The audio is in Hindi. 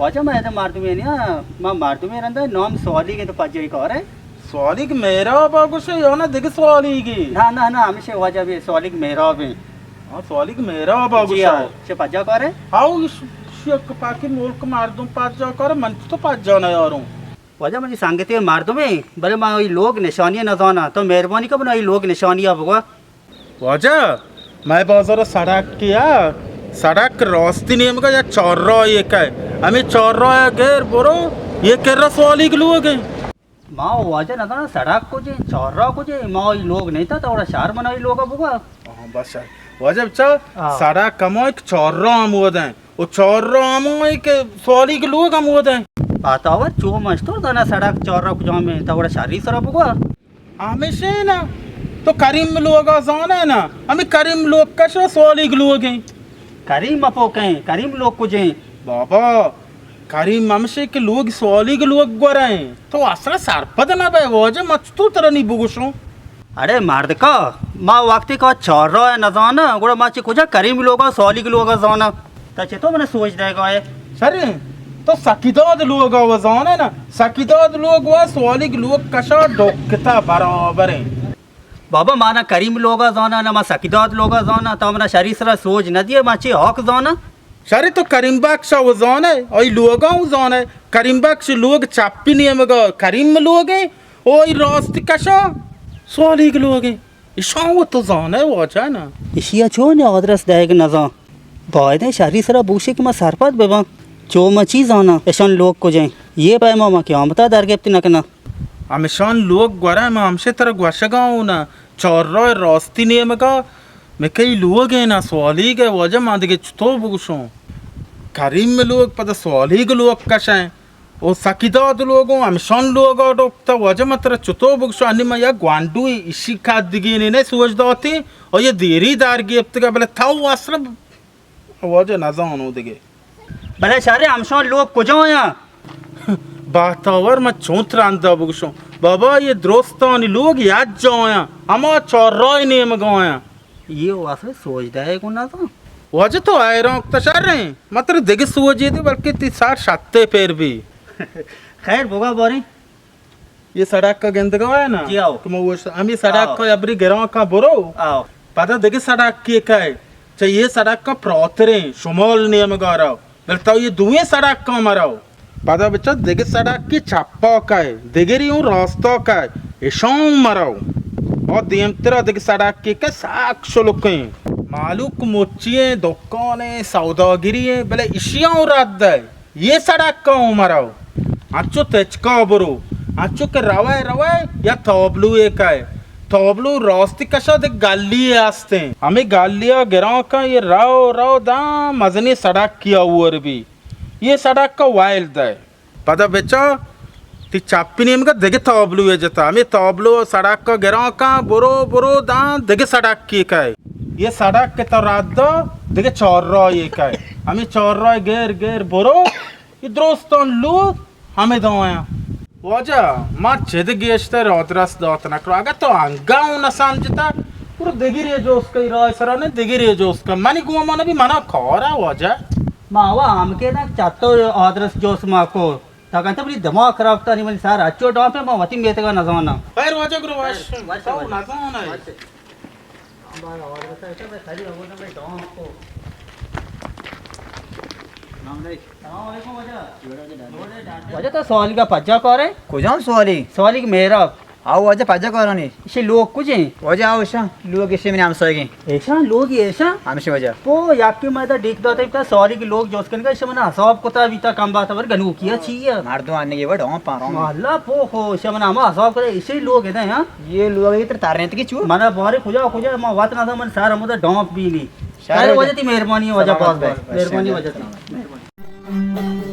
वजह मैं तो मार तुम्हें नहीं मैं मार तुम्हें रंदा नाम सवाली के तो पजे कर है सवालिक मेरा बागु से यो ना दिख सवालिगी ना हमेशा वजह भी सवाली मेरा भी हां सवालिक मेरा बागु से पजा कर है हाउ शक पाकी मुल्क मार दूं पजा कर मन तो पजा ना यारों वजह मुझे सांगते मार तुम्हें भले मैं वही लोग निशानियां न जाना तो मेहरबानी का बनाई लोग निशानियां होगा वजह मैं बाजार सड़क किया सड़क रास्ते नेम का या चौर्रा ये का हमें चौर्रा गेर बोरो ये कर रहा सवालिक लोग हैं माँ वजह ना था सड़क को जे चौरा को जे माँ वही लोग नहीं था तो बड़ा शहर मना ही लोग होगा हां बस वजह बच्चा सड़क कमो एक चौर्रा आमोद है वो चौर्रा आमो एक सवालिक लोग आमोद है बातावर चो मस्तो तो ना सड़क चौरा को जाम में तो बड़ा शहरी सरब होगा हमेशा ना तो करीम लोग जाना है ना हमें करीम लोग का सवालिक लोग हैं करीम अपो कहें करीम लोग को जे बाबा करीम हमसे के लोग सवालिक लोग गोरे तो असरा सरपद ना बे वजह मत तो तरह नहीं बुगुसो अरे मर्द का माँ वक्त का चौरा है न जाना गोड़ा माँ चे कुछ करीम लोग सवाली के लोग जाना तचे तो मैंने सोच देगा है सर तो सकीदाद लोग जाना है ना सकीदाद लोग वा सवालिक लोग कशा डोकता बराबर है बाबा माना करीम लोग जाना ना माँ सकीदाद लोग जाना तो हमारा शरीर सरा सोच न दिए माँ चे हक जाना सर तो करीम बख्शा वो जाना है और लोग जाना है करीम बख्श लोग चापी नहीं मगा करीम लोग हैं और रास्ते कशा सवालिक लोग हैं ईशा वो तो जाना है वो अच्छा ना इशिया चो ने आदरस देग न जा बायदे शरीर सरा बूशे के माँ सरपत बेबा चो मची जाना ऐसा लोग को जाए ये पाए मामा क्या बता दर के न करना हमेशान लोग ग्वारा मैं हमसे तरह ग्वाशगाऊँ ना चौर्रा रास्ती नहीं मगा मैं कई लोग हैं ना सवाली के वजह मान दे तो बुगशों करीम में लोग पता सवाली के लोग कश हैं और सकीदाद लोग हैं हमेशान लोग और डॉक्टर वजह मत रह चुतो बुगशों अन्य मैं या ग्वांडू इसी खाद दिगे नहीं सोच दाती और ये देरी दार की अब तक बोले था वो असर वजह ना जानो दिगे भले सारे हमशान लोग को जाओ यहाँ बातावर मैं चौंत रांधा बुगशों बाबा ये दोस्तानी लोग याद जाओ यहाँ हमारा चौर्रा ही नहीं मगाया ये वासरे सोच दे को ना तो वजह तो आए रहा हूँ तशार रहे मतलब देखे सोच ये बल्कि तीसार शाते पैर भी खैर बोगा बोरी ये सड़क का गेंद का है ना जी आओ कि मैं वो हम ये सड़क का अबरी गिराव का बोरो आओ पता देखे सड़क की क्या है चाहिए सड़क का प्रोतरे शुमाल नियम गा रहा हूँ बोलता ये दुए सड़क का हमारा पता बच्चा देखे सड़क की छप्पा का है देखे रही हूँ रास्ता का है ईशान मराओ और देम तेरा देखे सड़क की क्या साक्ष्य लोग हैं मालूक मोचिए दुकाने सौदागिरी है बोले इशिया रात है ये सड़क का मराओ अच्छो तेचका बरो अच्छो के रवाए रवाए या तोबलू एक है तोबलू रास्ते कशा देख गाली आस्ते हमें गालिया गिराव का ये राव राव दा मजनी सड़क किया हुआ भी ये सड़क का वाइल्ड है पता बेचा ती चापी नेम का देखे तोबलू है जता हमें तोबलू सड़क का गिराव का बुरो बुरो दा देखे सड़क की का है ये सड़क के तो रात दो देखे चौर्रा ये का है हमें चौर्रा गेर गेर बुरो ये दोस्तों लोग हमें दो आया वजह माँ चेद गेस्ते रोतरस दोत ना करो अगर तो अंगाऊ न समझता पूरा देगी रे जो उसका इराय सरा ने देगी रे जो उसका मनी गुआ माना भी मना खोरा वजह मावा हमके ना चातो आदरस जोश माँ को ताकंत बड़ी दिमाग खराब था नहीं मतलब सारा अच्छो डॉप है माँ वती मेरे का न जाना फिर वजह करो वाश तो ना जाना है हमारा आदरस है तो मैं खाली हो ना मैं डॉप को वजह तो सवाल का पज्जा कर है कुजाऊं सवाली की मेरा आओ वजह पज्जा करनी इसे लोग कुछ हैं वजह आओ ऐसा लोग इसे में नाम सोएंगे ऐसा लोग ही ऐसा हमसे वजह वो याकी मैं तो देख दो तो सॉरी के लोग जोश करने का इसे मैंने हसाब को तो बीता काम बात है गनु किया चाहिए मार दो आने के बाद हम पा रहा हूं अल्लाह पो हो इसे मैंने हम हसाब करे इसे लोग हैं हां ये लोग इधर तारने की चू माना बारे खुजा मैं बात ना था मन सारा मुझे डॉप भी नहीं सारे वजह थी मेहरबानी वजह पास मेहरबानी वजह थी